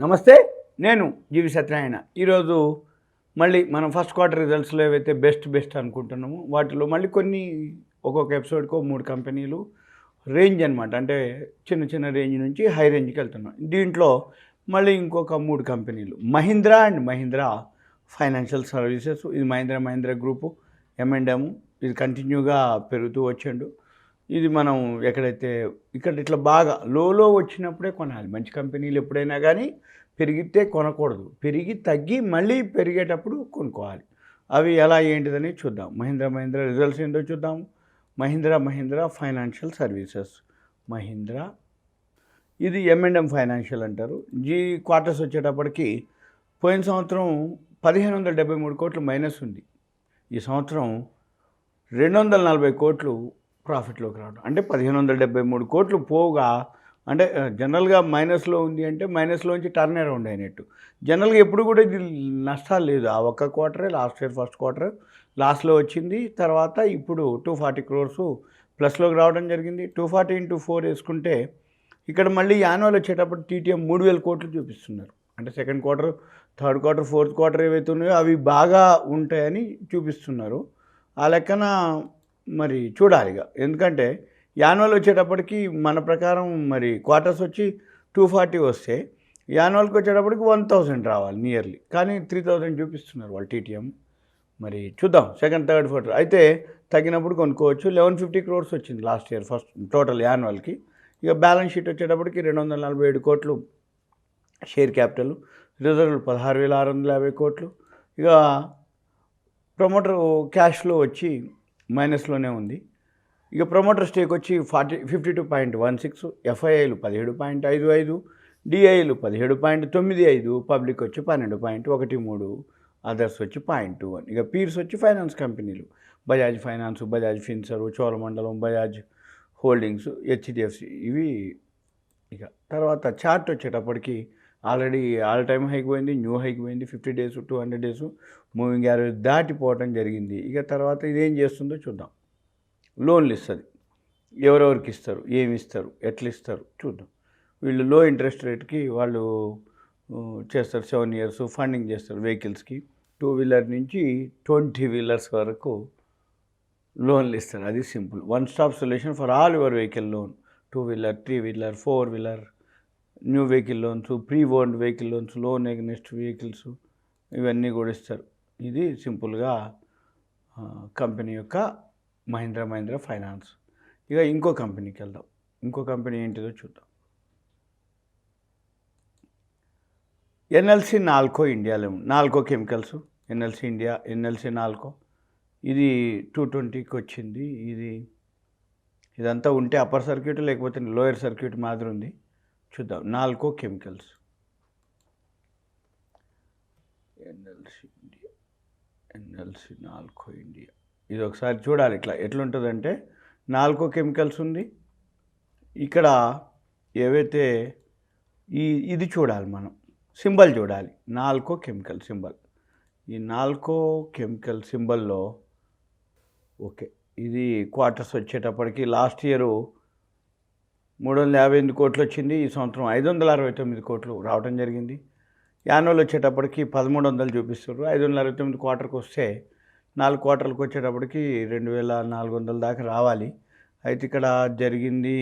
నమస్తే, నేను GVSatyanarayana. ఈరోజు మళ్ళీ మనం ఫస్ట్ క్వార్టర్ రిజల్ట్స్లో ఏవైతే బెస్ట్ అనుకుంటున్నామో వాటిలో మళ్ళీ కొన్ని ఒక్కొక్క ఎపిసోడ్కో 3 కంపెనీలు రేంజ్ అనమాట. అంటే చిన్న రేంజ్ నుంచి హై రేంజ్కి వెళ్తున్నాం. దీంట్లో మళ్ళీ ఇంకొక 3 కంపెనీలు Mahindra and Mahindra financial services. ఇది మహీంద్రా గ్రూపు M&M. ఇది కంటిన్యూగా పెరుగుతూ వచ్చిండు. ఇది మనం ఇక్కడ ఇట్లా బాగా లో వచ్చినప్పుడే కొనాలి. మంచి కంపెనీలు ఎప్పుడైనా కానీ పెరిగితే కొనకూడదు, పెరిగి తగ్గి మళ్ళీ పెరిగేటప్పుడు కొనుక్కోవాలి. అవి ఎలా ఏంటిదని చూద్దాం. మహీంద్రా రిజల్ట్స్ ఏంటో చూద్దాం. Mahindra financial services. మహీంద్రా ఇది M&M ఫైనాన్షియల్ అంటారు. క్వార్టర్స్ వచ్చేటప్పటికి పోయిన సంవత్సరం 1573 కోట్లు మైనస్ ఉంది. ఈ సంవత్సరం 240 కోట్లు ప్రాఫిట్లోకి రావడం. అంటే 1573 కోట్లు పోగా, అంటే జనరల్గా మైనస్లో ఉంది అంటే మైనస్లోంచి టర్న్ అరౌండ్ అయినట్టు. జనరల్గా ఎప్పుడు కూడా ఇది నష్టాలు లేదు. ఆ ఒక్క క్వార్టరే, లాస్ట్ ఇయర్ ఫస్ట్ క్వార్టర్ లాస్ట్లో వచ్చింది. తర్వాత ఇప్పుడు 240 crores ప్లస్లోకి రావడం జరిగింది. 240 into 4 వేసుకుంటే ఇక్కడ మళ్ళీ యాన్యువల్ వచ్చేటప్పుడు TTM 3000 కోట్లు చూపిస్తున్నారు. అంటే second quarter, third quarter, fourth quarter ఏవైతే ఉన్నాయో అవి బాగా ఉంటాయని చూపిస్తున్నారు. ఆ లెక్కన మరి చూడాలిగా. ఎందుకంటే యాన్యువల్ వచ్చేటప్పటికి మన ప్రకారం మరి క్వార్టర్స్ వచ్చి 240 వస్తే యాన్యువల్కి వచ్చేటప్పటికి 1000 రావాలి నియర్లీ. కానీ 3000 చూపిస్తున్నారు వాళ్ళు TTM. మరి చూద్దాం సెకండ్, థర్డ్, ఫోర్త్. అయితే తగ్గినప్పుడు కొనుక్కోవచ్చు. 1150 crores వచ్చింది లాస్ట్ ఇయర్ ఫస్ట్ టోటల్ యాన్యువల్కి. ఇక బ్యాలెన్స్ షీట్ వచ్చేటప్పటికి 247 కోట్లు షేర్ క్యాపిటల్, రిజర్వ్లు 16,650 కోట్లు. ఇక ప్రమోటర్ క్యాష్ ఫ్లో వచ్చి మైనస్లోనే ఉంది. ఇక ప్రమోటర్ స్టేక్ వచ్చి 52.16, FIIలు 17.55, DIలు 17.95, పబ్లిక్ వచ్చి 12.13, అదర్స్ వచ్చి 0.21. ఇక పీర్స్ వచ్చి ఫైనాన్స్ కంపెనీలు Bajaj finance, Bajaj Finserv, Cholamandalam, Bajaj holdings, HDFC ఇవి. ఇక తర్వాత చార్ట్ వచ్చేటప్పటికి ఆల్రెడీ ఆల్ టైమ్ హైక్ పోయింది, న్యూ హైక్ పోయింది. 50 days, 200 days మూవింగ్ యావరేజ్ దాటిపోవటం జరిగింది. ఇక తర్వాత ఇదేం చేస్తుందో చూద్దాం. లోన్లు ఇస్తుంది, ఎవరెవరికి ఇస్తారు, ఏమి ఇస్తారు, ఎట్లా ఇస్తారు చూద్దాం. వీళ్ళు లో ఇంట్రెస్ట్ రేట్కి వాళ్ళు చేస్తారు. 7 years ఫండింగ్ చేస్తారు వెహికల్స్కి. 2 wheeler నుంచి 20 wheelers వరకు లోన్లు ఇస్తారు. అది simple one stop solution for all your vehicle loan. 2 wheeler, 3 wheeler, 4 wheeler, new vehicle loans, pre owned vehicle loans, loan against vehicles, ఇవన్నీ కూడా ఇస్తారు. ఇది సింపుల్గా కంపెనీ యొక్క మహీంద్రా ఫైనాన్స్. ఇక ఇంకో కంపెనీకి వెళ్దాం. ఇంకో కంపెనీ ఏంటిదో చూద్దాం. NLC NALCO India limited, NALCO chemicals, NLC India, NLC NALCO. ఇది 220కి వచ్చింది. ఇదంతా ఉంటే అప్పర్ సర్క్యూట్, లేకపోతే లోయర్ సర్క్యూట్ మాదిరి ఉంది. చూద్దాం. NALCO chemicals, NLC NALCO India. ఇది ఒకసారి చూడాలి. ఎట్లుంటుందంటే నాల్కో కెమికల్స్ ఉంది. ఇక్కడ ఏవైతే ఇది చూడాలి, మనం సింబల్ చూడాలి. NALCO chemical symbol. ఈ నాల్కో కెమికల్ సింబల్లో ఓకే. ఇది క్వార్టర్స్ వచ్చేటప్పటికి లాస్ట్ ఇయరు 358 కోట్లు వచ్చింది. ఈ సంవత్సరం 569 కోట్లు రావడం జరిగింది. యాన్యువల్ వచ్చేటప్పటికి 1300 చూపిస్తారు. 569 క్వార్టర్కి వస్తే 4 క్వార్టర్లకు వచ్చేటప్పటికి 2400 దాకా రావాలి. అయితే ఇక్కడ జరిగింది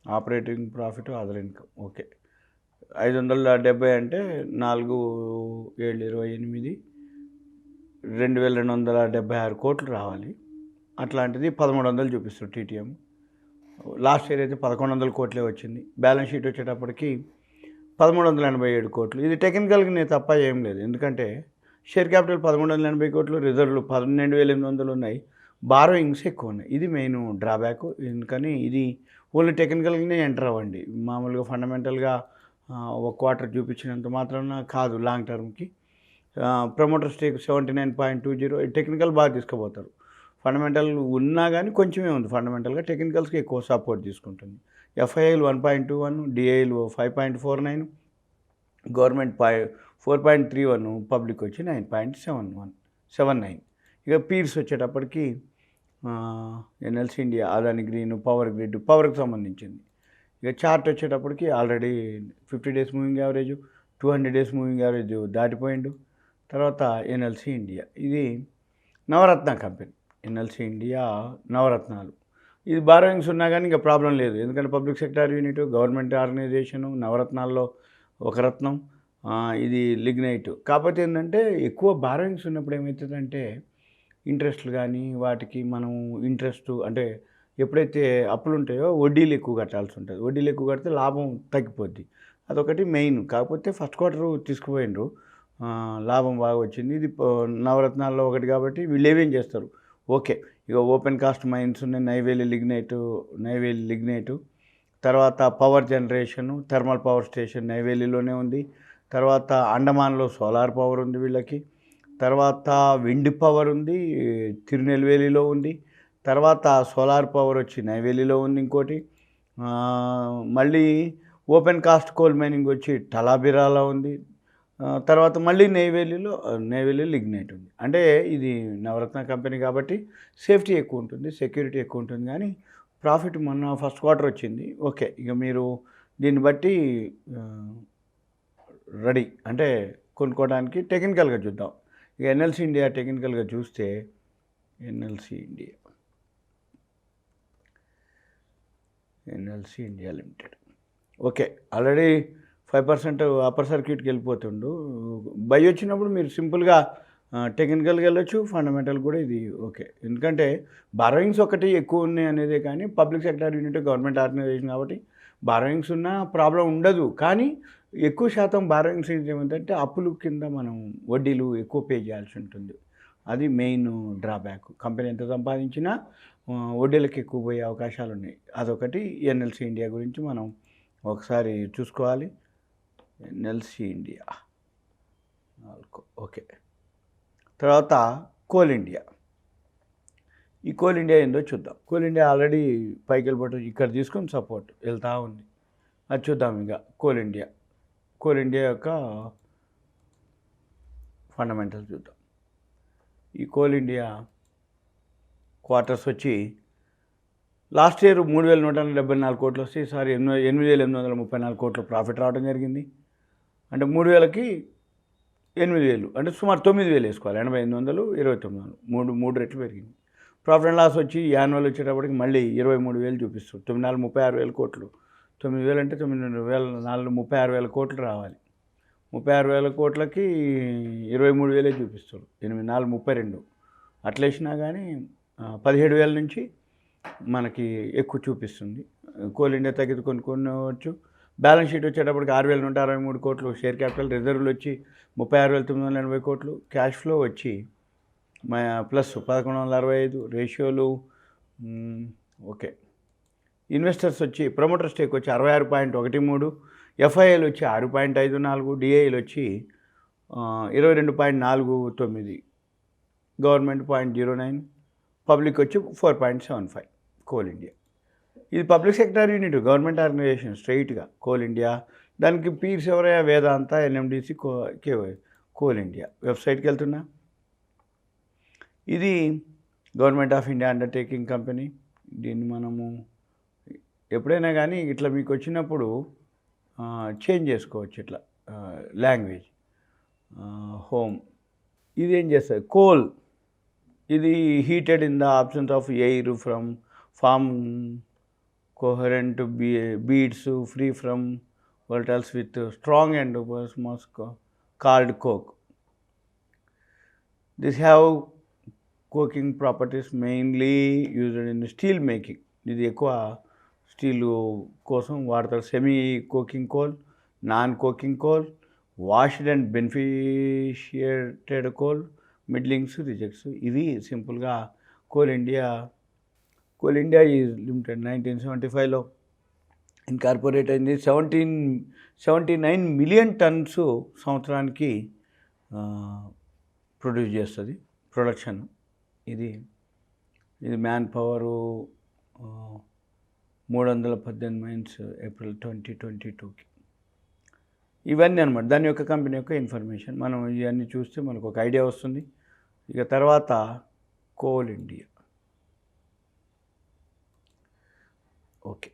operating profit, other income. Okay, 570 అంటే 4, 7, 28, 2276 కోట్లు రావాలి. అట్లాంటిది 1300 చూపిస్తారు TTM. లాస్ట్ ఇయర్ అయితే 1100 కోట్లే వచ్చింది. బ్యాలెన్స్ షీట్ వచ్చేటప్పటికి 1387 కోట్లు. ఇది టెక్నికల్గా నేను తప్ప ఏం లేదు. ఎందుకంటే షేర్ క్యాపిటల్ 1380 కోట్లు, రిజర్వ్లు 12,800 ఉన్నాయి, బారోయింగ్స్ ఎక్కువ ఉన్నాయి. ఇది మెయిన్ డ్రాబ్యాక్. ఎందుకని ఇది ఓన్లీ టెక్నికల్గానే ఎంటర్ అవ్వండి. మామూలుగా ఫండమెంటల్గా ఒక క్వార్టర్ చూపించినంత మాత్రాన కాదు. లాంగ్ టర్మ్కి ప్రమోటర్ స్టేక్ 79.20. టెక్నికల్ బాగా తీసుకుపోతారు. ఫండమెంటల్ ఉన్నా కానీ కొంచెమే ఉంది. ఫండమెంటల్గా టెక్నికల్స్కి ఎక్కువ సపోర్ట్ తీసుకుంటుంది. FIIలు 1.21, DIలు 5.49, గవర్నమెంట్ 4.31, పబ్లిక్ వచ్చి 9.79. ఇక పీర్స్ వచ్చేటప్పటికి NLC India, Adani green, power grid, పవర్కి సంబంధించింది. ఇక చార్ట్ వచ్చేటప్పటికి already 50 days moving average, 200 days moving average దాటిపోయిండు. తర్వాత ఎన్ఎల్సి ఇండియా, ఇది నవరత్న కంపెనీ. ఎన్ఎల్సి ఇండియా నవరత్నాలు, ఇది బారోయింగ్స్ ఉన్నా కానీ ఇంకా ప్రాబ్లం లేదు, ఎందుకంటే public sector unit, government organisation, నవరత్నాల్లో ఒక రత్నం, ఇది లిగ్నైట్. కాకపోతే ఏంటంటే ఎక్కువ బారోయింగ్స్ ఉన్నప్పుడు ఏమవుతుందంటే ఇంట్రెస్ట్లు కానీ వాటికి మనం ఇంట్రెస్ట్ అంటే ఎప్పుడైతే అప్పులు ఉంటాయో వడ్డీలు ఎక్కువ కట్టాల్సి ఉంటుంది, వడ్డీలు ఎక్కువ కడితే లాభం తగ్గిపోద్ది, అదొకటి మెయిన్. కాకపోతే ఫస్ట్ క్వార్టర్ తీసుకుపోయినరు, లాభం బాగా వచ్చింది. ఇది నవరత్నాల్లో ఒకటి కాబట్టి వీళ్ళు ఏమేం చేస్తారు, ఓకే ఇక ఓపెన్ కాస్ట్ మైన్స్ ఉన్నాయి, నైవేలి లిగ్నైటు, తర్వాత power generation, thermal power station నైవేలిలోనే ఉంది, తర్వాత అండమాన్లో సోలార్ పవర్ ఉంది వీళ్ళకి, తర్వాత విండ్ పవర్ ఉంది తిరునెల్వేలిలో ఉంది, తర్వాత సోలార్ పవర్ వచ్చి నైవేలిలో ఉంది ఇంకోటి, మళ్ళీ ఓపెన్ కాస్ట్ కోల్ మైనింగ్ వచ్చి టలాబిరాలో ఉంది, తర్వాత మళ్ళీ నైవేలి లిగ్నైట్ ఉంది. అంటే ఇది నవరత్న కంపెనీ కాబట్టి సేఫ్టీ ఎక్కువ ఉంటుంది, సెక్యూరిటీ ఎక్కువ ఉంటుంది, కానీ ప్రాఫిట్ మొన్న ఫస్ట్ క్వార్టర్ వచ్చింది. ఓకే, ఇక మీరు దీన్ని బట్టి రెడీ అంటే కొనుక్కోవడానికి టెక్నికల్గా చూద్దాం. ఇక ఎన్ఎల్సి ఇండియా టెక్నికల్గా చూస్తే NLC India limited, okay already 5% upper సర్క్యూట్కి వెళ్ళిపోతుండు. బై వచ్చినప్పుడు మీరు సింపుల్గా టెక్నికల్గా వెళ్ళొచ్చు, ఫండమెంటల్ కూడా ఇది ఓకే, ఎందుకంటే బారోయింగ్స్ ఒకటి ఎక్కువ ఉన్నాయి అనేదే, కానీ public sector unit government organisation కాబట్టి బారోయింగ్స్ ఉన్నా ప్రాబ్లం ఉండదు. కానీ ఎక్కువ శాతం బారోయింగ్స్ ఏమంటే అప్పులు కింద మనం వడ్డీలు ఎక్కువ పే చేయాల్సి ఉంటుంది, అది మెయిన్ డ్రాబ్యాక్. కంపెనీ ఎంత సంపాదించినా వడ్డీలకు ఎక్కువ పోయే అవకాశాలు ఉన్నాయి, అదొకటి. ఎన్ఎల్సి ఇండియా గురించి మనం ఒకసారి చూసుకోవాలి. NLC India okay. తర్వాత కోల్ ఇండియా, ఈ కోల్ ఇండియా ఏందో చూద్దాం. కోల్ ఇండియా ఆల్రెడీ పైకి వెళ్ళిపోవటం ఇక్కడ తీసుకొని సపోర్ట్ వెళ్తూ ఉంది, అది చూద్దాం. ఇంకా కోల్ ఇండియా యొక్క ఫండమెంటల్ చూద్దాం. ఈ కోల్ ఇండియా క్వార్టర్స్ వచ్చి లాస్ట్ ఇయర్ 3,174 కోట్లు వస్తే ఈసారి 8,834 కోట్ల ప్రాఫిట్ రావడం జరిగింది. అంటే 3,000కి 8,000 అంటే సుమారు 9,000 వేసుకోవాలి, 8,800 29,000 మూడు రెట్లు పెరిగింది. ప్రాఫిట్ అండ్ లాస్ వచ్చి యాన్యువల్ వచ్చేటప్పటికి మళ్ళీ 23,000 చూపిస్తుంది. 36,000 కోట్లు, 9,000 అంటే 36,000 కోట్లు రావాలి. 36,000 కోట్లకి 23,000 చూపిస్తారు, 8,432 అట్లా వేసినా కానీ 17,000 నుంచి మనకి ఎక్కువ చూపిస్తుంది. కోల్ ఇండియా తగ్గితే కొనుక్కోవచ్చు. బ్యాలెన్స్ షీట్ వచ్చేటప్పటికి 6,163 కోట్లు, షేర్ క్యాపిటల్ రిజర్వ్లు వచ్చి 36,980 కోట్లు, క్యాష్ ఫ్లో వచ్చి ప్లస్ 1,165, రేషియోలు ఓకే. ఇన్వెస్టర్స్ వచ్చి ప్రమోటర్ స్టేక్ వచ్చి 66.13, ఎఫ్ఐఎల్ వచ్చి 6.54, డిఐఎల్ వచ్చి 22.49, గవర్నమెంట్ 0.09, పబ్లిక్ వచ్చి 4.75. కోల్ ఇండియా ఇది public sector unit, government organisation స్ట్రైట్గా కోల్ ఇండియా. దానికి పీర్స్ ఎవరయ్యా, వేదాంత, ఎన్ఎండిసి, కోల్ ఇండియా. వెబ్సైట్కి వెళ్తున్నా, ఇది government of India undertaking company. దీన్ని మనము ఎప్పుడైనా కానీ ఇట్లా మీకు వచ్చినప్పుడు చేంజ్ చేసుకోవచ్చు, ఇట్లా లాంగ్వేజ్. హోమ్ ఇది ఏం చేస్తుంది, కోల్ ఇది heated in the absence of air from form coherent beads free from volatiles with strong endospores called coke. These have coking properties mainly used in steel making. ఇది ఎక్కువ steel కోసం వాడతారు. Semi coking coal, non coking coal, washed and beneficiated coal, middlings, rejects. ఇవి సింపుల్గా coal India is limited 1975లో incorporate అయింది. 79 million tons సంవత్సరానికి produce చేస్తుంది ప్రొడక్షన్. ఇది మ్యాన్ పవరు 318 మైన్స్ ఏప్రిల్ 2022కి. ఇవన్నీ అనమాట దాని యొక్క కంపెనీ యొక్క ఇన్ఫర్మేషన్. మనం ఇవన్నీ చూస్తే మనకు ఒక ఐడియా వస్తుంది. ఇక తర్వాత కోల్ ఇండియా ఓకే.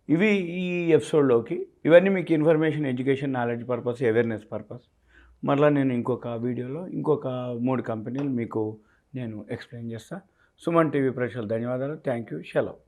ఇవి ఈ ఎపిసోడ్లోకి. ఇవన్నీ మీకు information, education, knowledge purpose, awareness purpose. మరలా నేను ఇంకొక వీడియోలో ఇంకొక 3 కంపెనీలు మీకు నేను ఎక్స్ప్లెయిన్ చేస్తాను. సుమన్ టీవీ ప్రేక్షకులు ధన్యవాదాలు. Thank you. సెలవు.